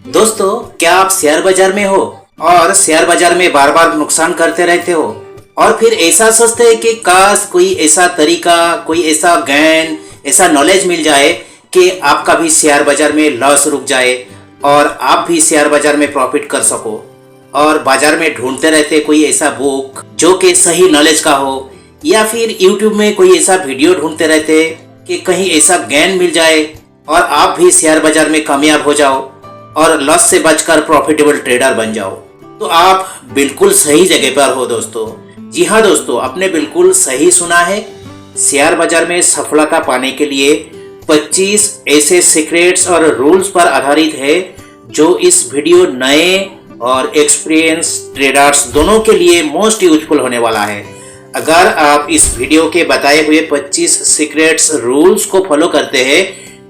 दोस्तों, क्या आप शेयर बाजार में हो और शेयर बाजार में बार बार नुकसान करते रहते हो और फिर ऐसा सोचते हैं कि काश कोई ऐसा तरीका, कोई ऐसा ज्ञान, ऐसा नॉलेज मिल जाए कि आपका भी शेयर बाजार में लॉस रुक जाए और आप भी शेयर बाजार में प्रॉफिट कर सको। और बाजार में ढूंढते रहते कोई ऐसा बुक जो कि सही नॉलेज का हो, या फिर यूट्यूब में कोई ऐसा वीडियो ढूंढते रहते कि कहीं ऐसा ज्ञान मिल जाए और आप भी शेयर बाजार में कामयाब हो जाओ और लॉस से बचकर प्रॉफिटेबल ट्रेडर बन जाओ। तो आप बिल्कुल सही जगह पर हो दोस्तों। जी हाँ दोस्तों, आपने बिल्कुल सही सुना है। शेयर बाजार में सफलता पाने के लिए 25 ऐसे सीक्रेट्स और रूल्स पर आधारित है जो इस वीडियो नए और एक्सपीरियंस ट्रेडर्स दोनों के लिए मोस्ट यूजफुल होने वाला है। अगर आप इस वीडियो के बताए हुए 25 सीक्रेट्स रूल्स को फॉलो करते हैं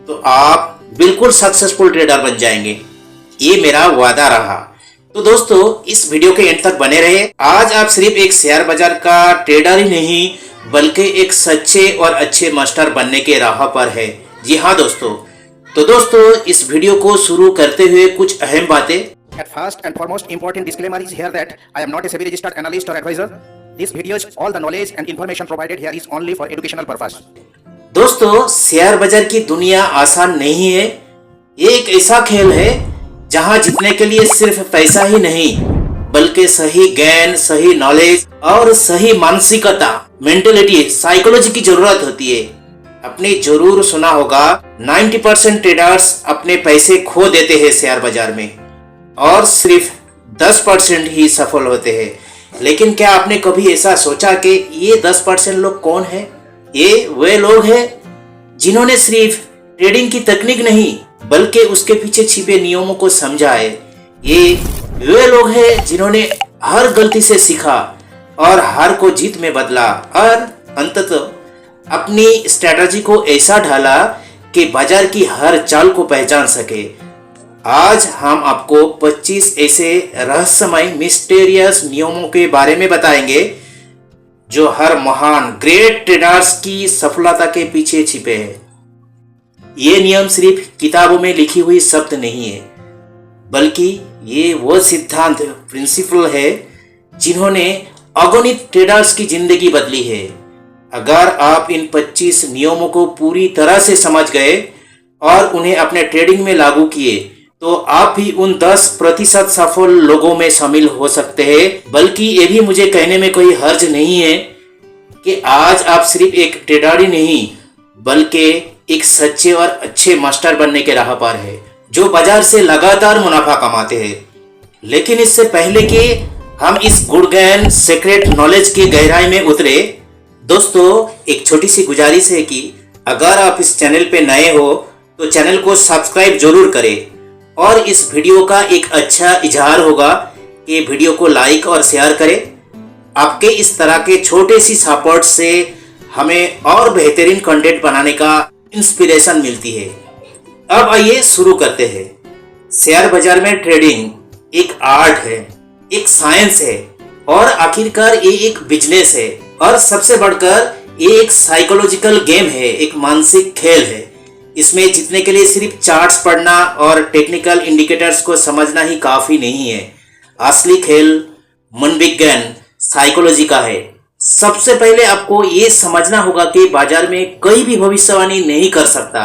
तो आप बिल्कुल सक्सेसफुल ट्रेडर बन जाएंगे, ये मेरा वादा रहा। तो दोस्तों, इस वीडियो के एंड तक बने रहे। आज आप सिर्फ एक शेयर बाजार का ट्रेडर ही नहीं बल्कि एक सच्चे और अच्छे मास्टर बनने के राह पर है। जी हाँ दोस्तों, तो दोस्तों इस वीडियो को शुरू करते हुए कुछ अहम बातें। At first and foremost, important disclaimer is here that I am not a SEBI registered analyst or advisor. This videos, all the knowledge and information provided here is only for educational purpose. दोस्तों, share बाजार की दुनिया आसान नहीं है। ये एक ऐसा खेल है जहां जीतने के लिए सिर्फ पैसा ही नहीं बल्कि सही ज्ञान, सही नॉलेज और सही मानसिकता, मेंटेलिटी, साइकोलॉजी की जरूरत होती है। आपने जरूर सुना होगा 90% ट्रेडर्स अपने पैसे खो देते हैं शेयर बाजार में और सिर्फ 10% ही सफल होते हैं। लेकिन क्या आपने कभी ऐसा सोचा कि ये 10% लोग कौन है? ये वे लोग हैं जिन्होंने सिर्फ ट्रेडिंग की तकनीक नहीं बल्कि उसके पीछे छिपे नियमों को समझा है। ये वे लोग हैं जिन्होंने हर गलती से सीखा और हार को जीत में बदला और अंततः अपनी स्ट्रेटजी को ऐसा ढाला कि बाजार की हर चाल को पहचान सके। आज हम आपको 25 ऐसे रहस्यमय मिस्टीरियस नियमों के बारे में बताएंगे जो हर महान ग्रेट ट्रेडर्स की सफलता के पीछे छिपे हैं। ये नियम सिर्फ किताबों में लिखी हुई शब्द नहीं है बल्कि ये वो सिद्धांत, प्रिंसिपल है जिन्होंने अगणित ट्रेडर्स की जिंदगी बदली है। अगर आप इन 25 नियमों को पूरी तरह से समझ गए और उन्हें अपने ट्रेडिंग में लागू किए तो आप भी उन 10% सफल लोगों में शामिल हो सकते हैं। बल्कि ये भी मुझे कहने में कोई हर्ज नहीं है कि आज आप सिर्फ एक ट्रेडर ही नहीं बल्कि एक सच्चे और अच्छे मास्टर बनने के राह पर है जो बाजार से लगातार मुनाफा कमाते हैं। लेकिन इससे पहले कि हम इस गुड ज्ञान, सीक्रेट नॉलेज की गहराई में उतरे, दोस्तों एक छोटी सी गुजारिश है कि अगर आप इस चैनल पे नए हो तो चैनल को सब्सक्राइब जरूर करें और इस वीडियो का एक अच्छा इजहार होगा कि वीडियो को लाइक और शेयर करें। आपके इस तरह के छोटे सी सपोर्ट से हमें और बेहतरीन कंटेंट बनाने का इंस्पिरेशन मिलती है। अब आइए शुरू करते हैं। शेयर बाजार में ट्रेडिंग एक आर्ट है, एक साइंस है और आखिरकार ये एक बिजनेस है और सबसे बढ़कर ये एक साइकोलॉजिकल गेम है, एक मानसिक खेल है। इसमें जीतने के लिए सिर्फ चार्ट्स पढ़ना और टेक्निकल इंडिकेटर्स को समझना ही काफी नहीं है। असली खेल मनोविज्ञान, साइकोलॉजी का है। सबसे पहले आपको ये समझना होगा कि बाजार में कोई भी भविष्यवाणी नहीं कर सकता।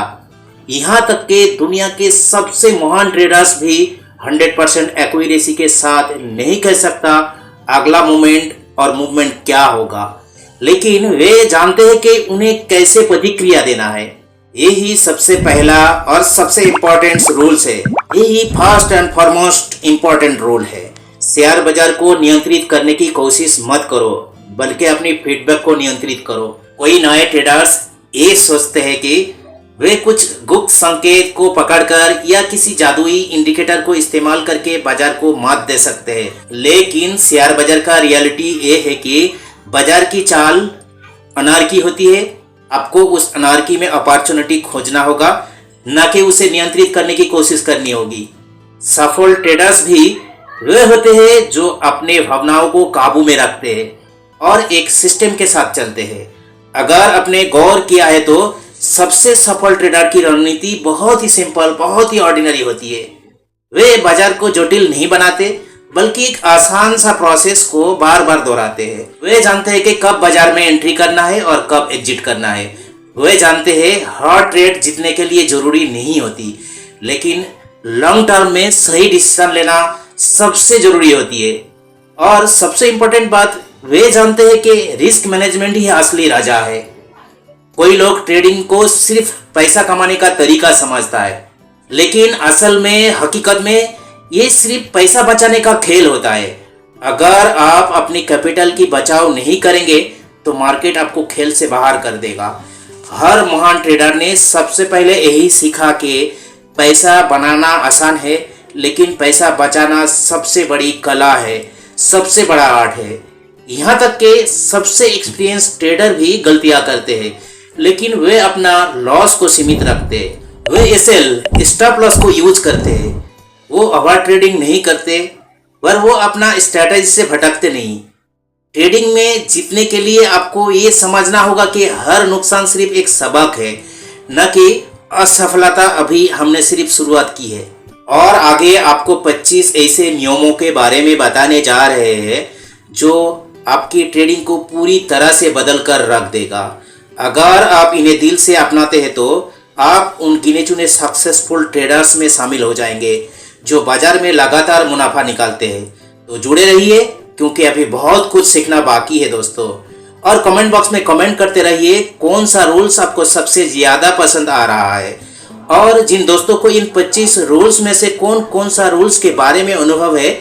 यहाँ तक कि दुनिया के सबसे महान ट्रेडर्स भी 100% एक्यूरेसी के साथ नहीं कह सकता अगला मोमेंट और मूवमेंट क्या होगा, लेकिन वे जानते हैं कि उन्हें कैसे प्रतिक्रिया देना है। यही सबसे पहला और सबसे इम्पोर्टेंट रूल्स है। यही first and foremost important rule है। शेयर बाजार को नियंत्रित करने की कोशिश मत करो बल्कि अपनी फीडबैक को नियंत्रित करो। कोई नए ट्रेडर्स ये सोचते हैं कि वे कुछ गुप्त संकेत को पकड़कर या किसी जादुई इंडिकेटर को इस्तेमाल करके बाजार को मात दे सकते हैं, लेकिन शेयर बाजार का रियलिटी ये है कि बाजार की चाल अनारकी होती है। आपको उस अनारकी में अपॉर्चुनिटी खोजना होगा, न कि उसे नियंत्रित करने की कोशिश करनी होगी। सफल ट्रेडर्स भी वे होते हैं जो अपने भावनाओं को काबू में रखते हैं और एक सिस्टम के साथ चलते हैं। अगर आपने गौर किया है तो सबसे सफल ट्रेडर की रणनीति बहुत ही सिंपल, बहुत ही ऑर्डिनरी होती है। वे बाजार को जटिल नहीं बनाते, बल्कि एक आसान सा प्रोसेस को बार बार दोहराते हैं। वे जानते हैं कि कब बाजार में एंट्री करना है और कब एग्जिट करना है। वे जानते हैं हर ट्रेड जीतने के लिए जरूरी नहीं होती, लेकिन लॉन्ग टर्म में सही डिसीजन लेना सबसे जरूरी होती है। और सबसे इम्पोर्टेंट बात, वे जानते हैं कि रिस्क मैनेजमेंट ही असली राजा है। कोई लोग ट्रेडिंग को सिर्फ पैसा कमाने का तरीका समझता है, लेकिन असल में हकीकत में ये सिर्फ पैसा बचाने का खेल होता है। अगर आप अपनी कैपिटल की बचाव नहीं करेंगे तो मार्केट आपको खेल से बाहर कर देगा। हर महान ट्रेडर ने सबसे पहले यही सीखा कि पैसा बनाना आसान है, लेकिन पैसा बचाना सबसे बड़ी कला है, सबसे बड़ा आर्ट है। यहाँ तक कि सबसे एक्सपीरियंस ट्रेडर भी गलतियां करते हैं, लेकिन वे अपना लॉस को सीमित रखते हैं। वे एसएल स्टॉप लॉस को यूज करते हैं। वो ओवर ट्रेडिंग नहीं करते, पर वो अपना स्ट्रैटेजी से भटकते नहीं। ट्रेडिंग में जीतने के लिए आपको ये समझना होगा कि हर नुकसान सिर्फ एक सबक है, न कि असफलता। अभी हमने सिर्फ शुरुआत की है और आगे आपको 25 ऐसे नियमों के बारे में बताने जा रहे हैं जो आपकी ट्रेडिंग को पूरी तरह से बदल कर रख देगा। अगर आप इन्हें दिल से अपनाते हैं तो आप उन गिने चुने सक्सेसफुल ट्रेडर्स में शामिल हो जाएंगे जो बाजार में लगातार मुनाफा निकालते हैं। तो जुड़े रहिए, क्योंकि अभी बहुत कुछ सीखना बाकी है दोस्तों। और कमेंट बॉक्स में कमेंट करते रहिए कौन सा रूल्स आपको सबसे ज्यादा पसंद आ रहा है, और जिन दोस्तों को इन 25 रूल्स में से कौन कौन सा रूल्स के बारे में अनुभव है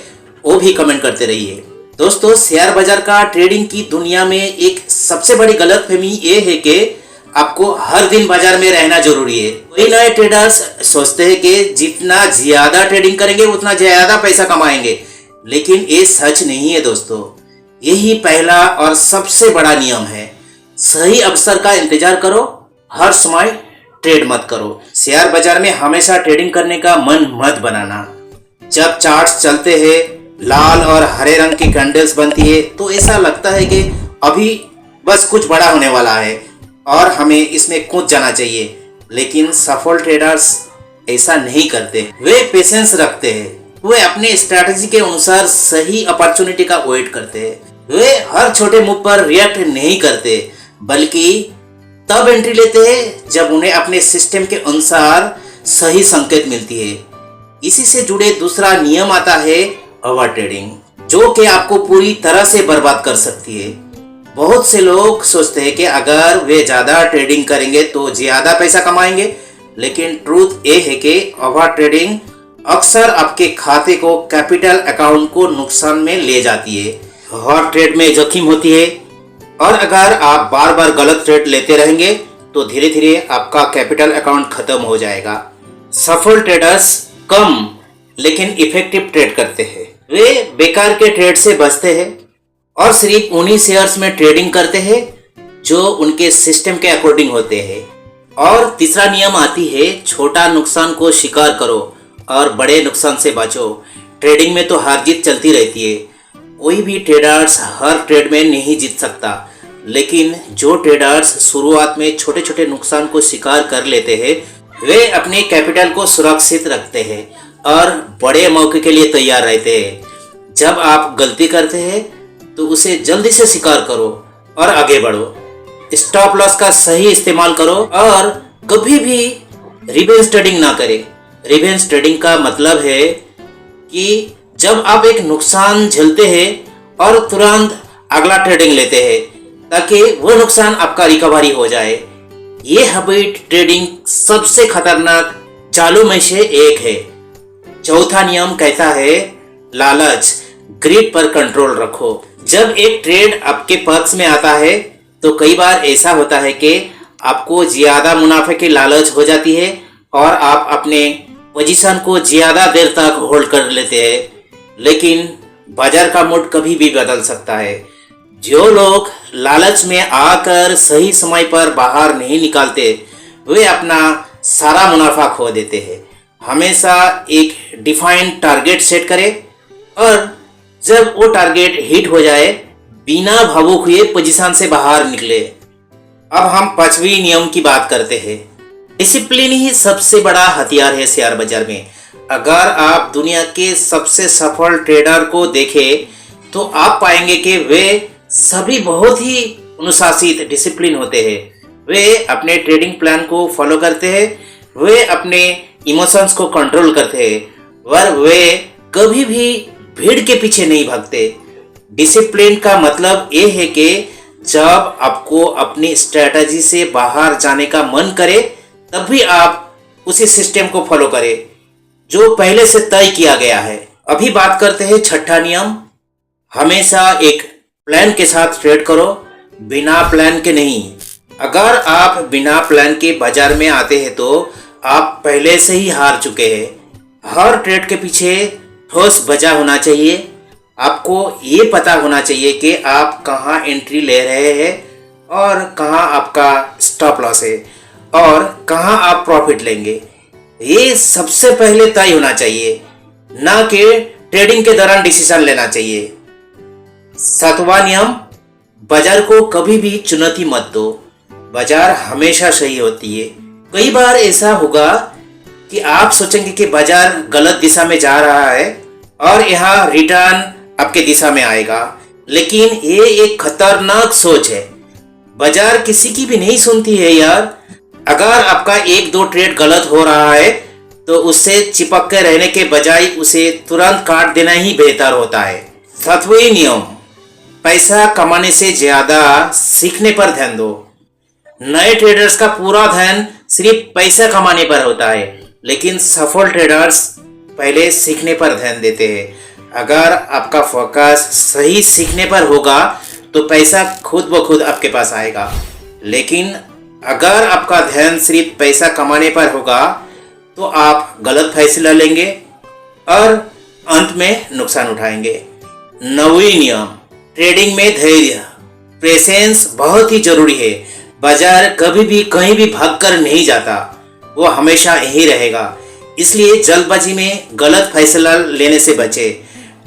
वो भी कमेंट करते रहिए। दोस्तों, शेयर बाजार का ट्रेडिंग की दुनिया में एक सबसे बड़ी गलतफहमी ये है कि आपको हर दिन बाजार में रहना जरूरी है। कई नए ट्रेडर्स सोचते हैं कि जितना ज्यादा ट्रेडिंग करेंगे उतना ज्यादा पैसा कमाएंगे, लेकिन ये सच नहीं है दोस्तों। यही पहला और सबसे बड़ा नियम है। सही अवसर का इंतजार करो, हर समय ट्रेड मत करो। शेयर बाजार में हमेशा ट्रेडिंग करने का मन मत बनाना। जब चार्ट्स चलते हैं, लाल और हरे रंग की कैंडल्स बनती है, तो ऐसा लगता है कि अभी बस कुछ बड़ा होने वाला है और हमें इसमें कूद जाना चाहिए। लेकिन सफल ट्रेडर्स ऐसा नहीं करते। वे पेशेंस रखते हैं। वे अपने स्ट्रैटेजी के अनुसार सही अपॉर्चुनिटी का वेट करते हैं। वे हर छोटे मूव पर रिएक्ट नहीं करते, बल्कि तब एंट्री लेते हैं जब उन्हें अपने सिस्टम के अनुसार सही संकेत मिलती है। इसी से जुड़े दूसरा नियम आता है ओवर ट्रेडिंग, जो कि आपको पूरी तरह से बर्बाद कर सकती है। बहुत से लोग सोचते हैं कि अगर वे ज्यादा ट्रेडिंग करेंगे तो ज्यादा पैसा कमाएंगे, लेकिन ट्रूथ ये है कि ओवर ट्रेडिंग अक्सर आपके खाते को, कैपिटल अकाउंट को नुकसान में ले जाती है। हर ट्रेड में जोखिम होती है, और अगर आप बार बार गलत ट्रेड लेते रहेंगे तो धीरे धीरे आपका कैपिटल अकाउंट खत्म हो जाएगा। सफल ट्रेडर्स कम लेकिन इफेक्टिव ट्रेड करते हैं। वे बेकार के ट्रेड से बचते हैं और सिर्फ उन्हीं शेयर्स में ट्रेडिंग करते हैं जो उनके सिस्टम के अकॉर्डिंग होते हैं। और तीसरा नियम आती है, छोटा नुकसान को स्वीकार करो और बड़े नुकसान से बचो। ट्रेडिंग में तो हार जीत चलती रहती है। कोई भी ट्रेडर्स हर ट्रेड में नहीं जीत सकता, लेकिन जो ट्रेडर्स शुरुआत में छोटे छोटे नुकसान को स्वीकार कर लेते हैं, वे अपने कैपिटल को सुरक्षित रखते हैं और बड़े मौके के लिए तैयार रहते हैं। जब आप गलती करते हैं तो उसे जल्दी से स्वीकार करो और आगे बढ़ो। स्टॉप लॉस का सही इस्तेमाल करो और कभी भी रिवेंज ट्रेडिंग ना करें। रिवेंज ट्रेडिंग का मतलब है कि जब आप एक नुकसान झेलते हैं और तुरंत अगला ट्रेडिंग लेते हैं ताकि वो नुकसान आपका रिकवरी हो जाए। ये हैबिट ट्रेडिंग सबसे खतरनाक चालों में से एक है। चौथा नियम कहता है, लालच, ग्रीड पर कंट्रोल रखो। जब एक ट्रेड आपके पक्ष में आता है तो कई बार ऐसा होता है कि आपको ज्यादा मुनाफे की लालच हो जाती है और आप अपने पोजीशन को ज्यादा देर तक होल्ड कर लेते हैं। लेकिन बाजार का मूड कभी भी बदल सकता है। जो लोग लालच में आकर सही समय पर बाहर नहीं निकालते, वे अपना सारा मुनाफा खो देते हैं। हमेशा एक डिफाइंड टारगेट सेट करें और जब वो टारगेट हिट हो जाए, बिना भावुक हुए पोजीशन से बाहर निकले। अब हम 5वें नियम की बात करते हैं। डिसिप्लिन ही सबसे बड़ा हथियार है शेयर बाजार में। अगर आप दुनिया के सबसे सफल ट्रेडर को देखें तो आप पाएंगे कि वे सभी बहुत ही अनुशासित डिसिप्लिन होते हैं। वे अपने ट्रेडिंग प्लान को फॉलो करते हैं, वे अपने इमोशंस को कंट्रोल करते हैं और वे कभी भी भीड़ के पीछे नहीं भागते। डिसिप्लिन का मतलब ये है कि जब आपको अपनी स्ट्रेटजी से बाहर जाने का मन करे तब भी आप उसी सिस्टम को फॉलो करें जो पहले से तय किया गया है। अभी बात करते हैं छठा नियम, हमेशा एक प्लान के साथ ट्रेड करो, बिना प्लान के नहीं। अगर आप बिना प्लान के बाजार में आते हैं तो आप पहले से ही हार चुके हैं। हर ट्रेड के पीछे ठोस वजह होना चाहिए। आपको ये पता होना चाहिए कि आप कहाँ एंट्री ले रहे हैं और कहाँ आपका स्टॉप लॉस है और कहाँ आप प्रॉफिट लेंगे। ये सबसे पहले तय होना चाहिए, ना कि ट्रेडिंग के दौरान डिसीजन लेना चाहिए। सातवां नियम, बाजार को कभी भी चुनौती मत दो, बाजार हमेशा सही होती है। कई बार ऐसा होगा कि आप सोचेंगे कि बाजार गलत दिशा में जा रहा है और यहाँ रिटर्न आपके दिशा में आएगा, लेकिन ये एक खतरनाक सोच है। बाजार किसी की भी नहीं सुनती है यार। अगर आपका एक दो ट्रेड गलत हो रहा है तो उससे चिपक के रहने के बजाय उसे तुरंत काट देना ही बेहतर होता है। सातवें नियम, पैसा कमाने से ज्यादा सीखने पर ध्यान दो। नए ट्रेडर्स का पूरा ध्यान सिर्फ पैसा कमाने पर होता है, लेकिन सफल ट्रेडर्स पहले सीखने पर ध्यान देते हैं। अगर आपका फोकस सही सीखने पर होगा तो पैसा खुद ब खुद आपके पास आएगा, लेकिन अगर आपका ध्यान सिर्फ पैसा कमाने पर होगा तो आप गलत फैसला लेंगे और अंत में नुकसान उठाएंगे। नौवीं नियम, ट्रेडिंग में धैर्य, पेशेंस बहुत ही जरूरी है। बाजार कभी भी कहीं भी भागकर नहीं जाता, वो हमेशा यही रहेगा। इसलिए जल्दबाजी में गलत फैसला लेने से बचे।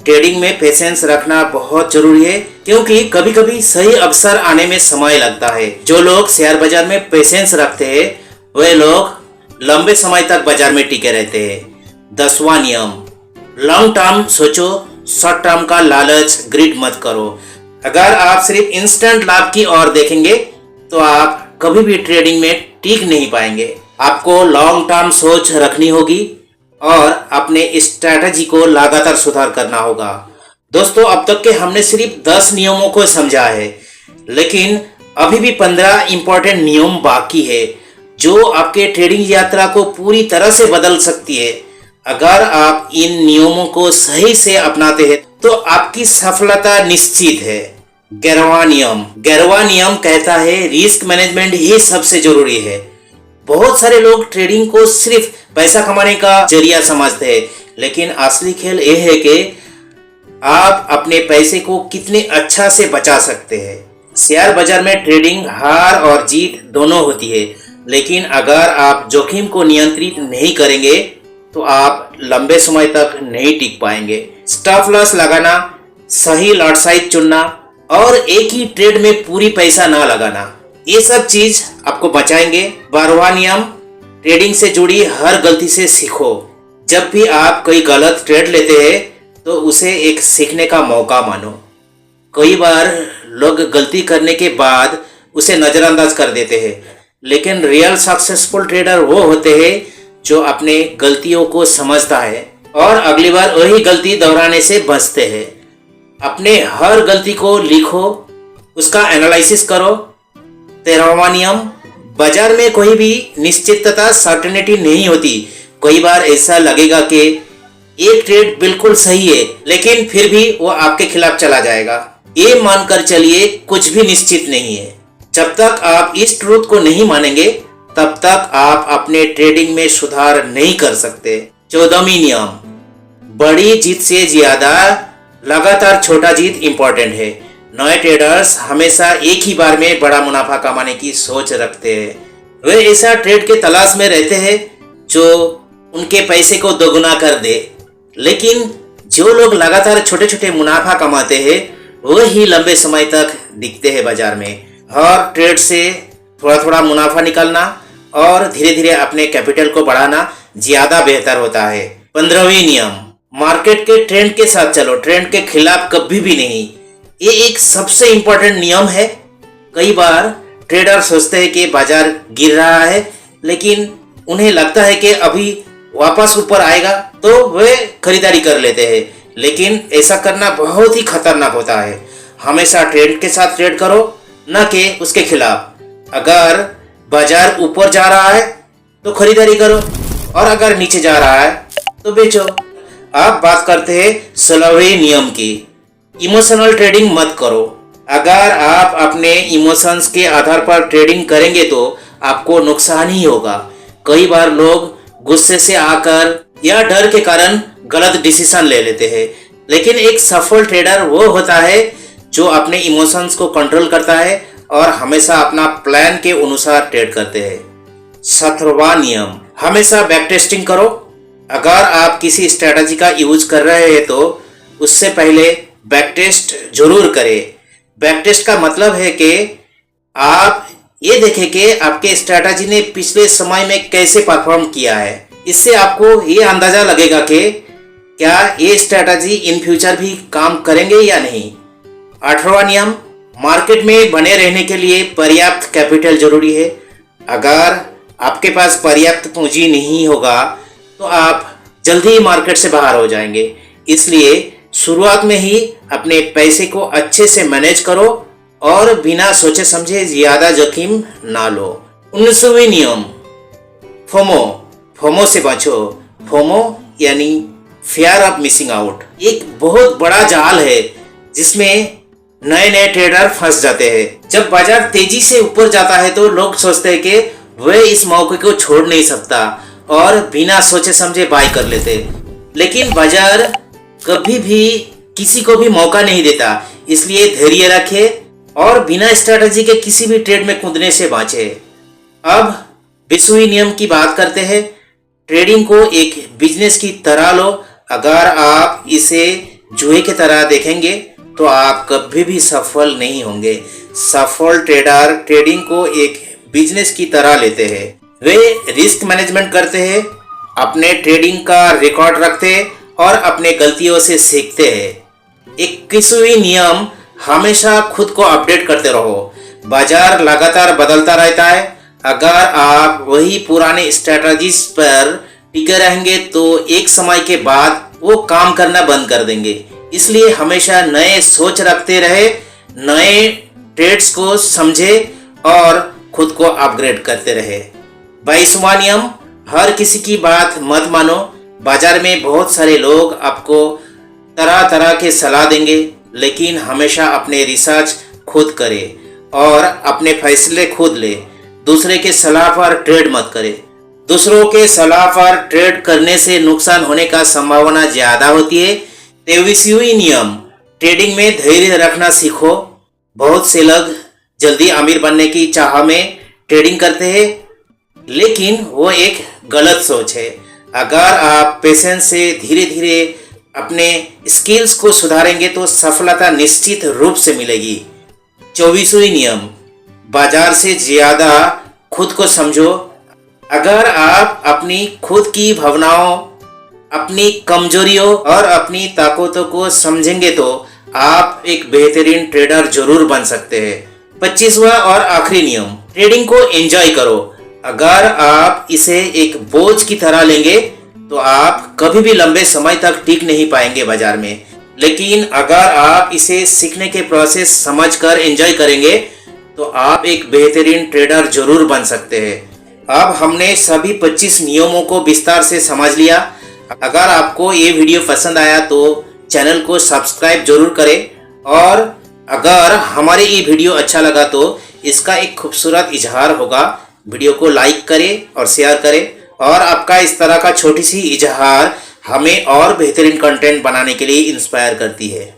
ट्रेडिंग में पेशेंस रखना बहुत जरूरी है, क्योंकि कभी कभी सही अवसर आने में समय लगता है। जो लोग शेयर बाजार में पेशेंस रखते हैं वे लोग लंबे समय तक बाजार में टिके रहते हैं। 10वां नियम, लॉन्ग टर्म सोचो, शॉर्ट टर्म का लालच, ग्रिड मत करो। अगर आप सिर्फ इंस्टेंट लाभ की ओर देखेंगे तो आप कभी भी ट्रेडिंग में टिक नहीं पाएंगे। आपको लॉन्ग टर्म सोच रखनी होगी और अपने स्ट्रैटेजी को लगातार सुधार करना होगा। दोस्तों, अब तक के हमने सिर्फ 10 नियमों को समझा है, लेकिन अभी भी 15 इंपॉर्टेंट नियम बाकी है जो आपके ट्रेडिंग यात्रा को पूरी तरह से बदल सकती है। अगर आप इन नियमों को सही से अपनाते हैं तो आपकी सफलता निश्चित है। 11वां नियम कहता है रिस्क मैनेजमेंट ही सबसे जरूरी है। बहुत सारे लोग ट्रेडिंग को सिर्फ पैसा कमाने का जरिया समझते हैं, लेकिन असली खेल यह है कि आप अपने पैसे को कितने अच्छा से बचा सकते हैं। शेयर बाजार में ट्रेडिंग हार और जीत दोनों होती है, लेकिन अगर आप जोखिम को नियंत्रित नहीं करेंगे तो आप लंबे समय तक नहीं टिक पाएंगे। स्टॉप लॉस लगाना, सही लॉट साइज चुनना और एक ही ट्रेड में पूरी पैसा ना लगाना, ये सब चीज आपको बचाएंगे। 12वां नियम, ट्रेडिंग से जुड़ी हर गलती से सीखो। जब भी आप कोई गलत ट्रेड लेते हैं तो उसे एक सीखने का मौका मानो। कई बार लोग गलती करने के बाद उसे नजरअंदाज कर देते हैं, लेकिन रियल सक्सेसफुल ट्रेडर वो होते हैं जो अपने गलतियों को समझता है और अगली बार वही गलती दोहराने से बचते हैं। अपने हर गलती को लिखो, उसका एनालिसिस करो। 13वां नियम, बाजार में कोई भी निश्चितता सर्टेनिटी नहीं होती। कई बार ऐसा लगेगा कि एक ट्रेड बिल्कुल सही है, लेकिन फिर भी वो आपके खिलाफ चला जाएगा। ये मानकर चलिए कुछ भी निश्चित नहीं है। जब तक आप इस ट्रूथ को नहीं मानेंगे तब तक आप अपने ट्रेडिंग में सुधार नहीं कर सकते। 14वीं नियम, बड़ी जीत से ज्यादा लगातार छोटा जीत इंपॉर्टेंट है। नए ट्रेडर्स हमेशा एक ही बार में बड़ा मुनाफा कमाने की सोच रखते हैं। वे ऐसा ट्रेड के तलाश में रहते हैं जो उनके पैसे को दोगुना कर दे, लेकिन जो लोग लगातार छोटे छोटे मुनाफा कमाते हैं वही लंबे समय तक दिखते हैं बाजार में। हर ट्रेड से थोड़ा थोड़ा मुनाफा निकालना और धीरे धीरे अपने कैपिटल को बढ़ाना ज्यादा बेहतर होता है। 15वीं नियम, मार्केट के ट्रेंड के साथ चलो, ट्रेंड के खिलाफ कभी भी नहीं। ये एक सबसे इंपॉर्टेंट नियम है। कई बार ट्रेडर सोचते हैं कि बाजार गिर रहा है, लेकिन उन्हें लगता है कि अभी वापस ऊपर आएगा तो वे खरीदारी कर लेते हैं, लेकिन ऐसा करना बहुत ही खतरनाक होता है। हमेशा ट्रेंड के साथ ट्रेड करो, न कि उसके खिलाफ। अगर बाजार ऊपर जा रहा है तो खरीदारी करो, और अगर नीचे जा रहा है तो बेचो। अब बात करते हैं 16वें नियम की। इमोशनल ट्रेडिंग मत करो। अगर आप अपने इमोशंस के आधार पर ट्रेडिंग करेंगे तो आपको नुकसान ही होगा। कई बार लोग गुस्से से आकर या डर के कारण गलत डिसीजन ले लेते हैं, लेकिन एक सफल ट्रेडर वो होता है जो अपने इमोशंस को कंट्रोल करता है और हमेशा अपना प्लान के अनुसार ट्रेड करते हैं। 17वां नियम, हमेशा बैक टेस्टिंग करो। अगर आप किसी स्ट्रेटजी का यूज कर रहे हैं तो उससे पहले बैक टेस्ट जरूर करें। बैक टेस्ट का मतलब है कि आप ये देखें कि आपके स्ट्रेटजी ने पिछले समय में कैसे परफॉर्म किया है। इससे आपको ये अंदाजा लगेगा कि क्या ये स्ट्रेटजी इन फ्यूचर भी काम करेंगे या नहीं। 18वां नियम, मार्केट में बने रहने के लिए पर्याप्त कैपिटल जरूरी है। अगर आपके पास पर्याप्त पूंजी नहीं होगा तो आप जल्दी ही मार्केट से बाहर हो जाएंगे। इसलिए शुरुआत में ही अपने पैसे को अच्छे से मैनेज करो और बिना सोचे समझे ज्यादा जोखिम ना लो। 19वीं नियम, फोमो। फोमो से बचो। फोमो यानी फियर ऑफ मिसिंग आउट, एक बहुत बड़ा जाल है जिसमें नए नए ट्रेडर फंस जाते हैं। जब बाजार तेजी से ऊपर जाता है तो लोग सोचते हैं कि वे इस मौके को छोड़ नहीं सकता और बिना सोचे समझे बाय कर लेते। लेकिन बाजार कभी भी किसी को भी मौका नहीं देता, इसलिए धैर्य रखें और बिना स्ट्रेटजी के किसी भी ट्रेड में कूदने से बचे। अब 20वीं नियम की बात करते हैं। ट्रेडिंग को एक बिजनेस की तरह लो। अगर आप इसे जुए की तरह देखेंगे तो आप कभी भी सफल नहीं होंगे। सफल ट्रेडर ट्रेडिंग को एक बिजनेस की तरह लेते हैं। वे रिस्क मैनेजमेंट करते हैं, अपने ट्रेडिंग का रिकॉर्ड रखते हैं और अपने गलतियों से सीखते हैं। 21वीं नियम, हमेशा खुद को अपडेट करते रहो। बाजार लगातार बदलता रहता है। अगर आप वही पुराने स्ट्रेटजीज पर टिके रहेंगे तो एक समय के बाद वो काम करना बंद कर देंगे। इसलिए हमेशा नए सोच रखते रहे, नए ट्रेड्स को समझे और खुद को अपग्रेड करते रहे। 22वां नियम, हर किसी की बात मत मानो। बाजार में बहुत सारे लोग आपको तरह तरह के सलाह देंगे, लेकिन हमेशा अपने रिसर्च खुद करें और अपने फैसले खुद ले। दूसरे के सलाह पर ट्रेड मत करें। दूसरों के सलाह पर ट्रेड करने से नुकसान होने का संभावना ज्यादा होती है। 23वीं नियम, ट्रेडिंग में धैर्य रखना सीखो। बहुत से लोग जल्दी अमीर बनने की चाह में ट्रेडिंग करते हैं, लेकिन वो एक गलत सोच है। अगर आप पेशेंस से धीरे धीरे अपने स्किल्स को सुधारेंगे तो सफलता निश्चित रूप से मिलेगी। 24वीं नियम, बाजार से ज्यादा खुद को समझो। अगर आप अपनी खुद की भावनाओं, अपनी कमजोरियों और अपनी ताकतों को समझेंगे तो आप एक बेहतरीन ट्रेडर जरूर बन सकते हैं। 25वां और आखिरी नियम, ट्रेडिंग को एंजॉय करो। अगर आप इसे एक बोझ की तरह लेंगे तो आप कभी भी लंबे समय तक टिक नहीं पाएंगे बाजार में। लेकिन अगर आप इसे सीखने के प्रोसेस समझकर एंजॉय करेंगे तो आप एक बेहतरीन ट्रेडर जरूर बन सकते हैं। अब हमने सभी 25 नियमों को विस्तार से समझ लिया। अगर आपको ये वीडियो पसंद आया तो चैनल को सब्सक्राइब जरूर करें, और अगर हमारे ये वीडियो अच्छा लगा तो इसका एक खूबसूरत इजहार होगा। वीडियो को लाइक करें और शेयर करें, और आपका इस तरह का छोटी सी इजहार हमें और बेहतरीन कंटेंट बनाने के लिए इंस्पायर करती है।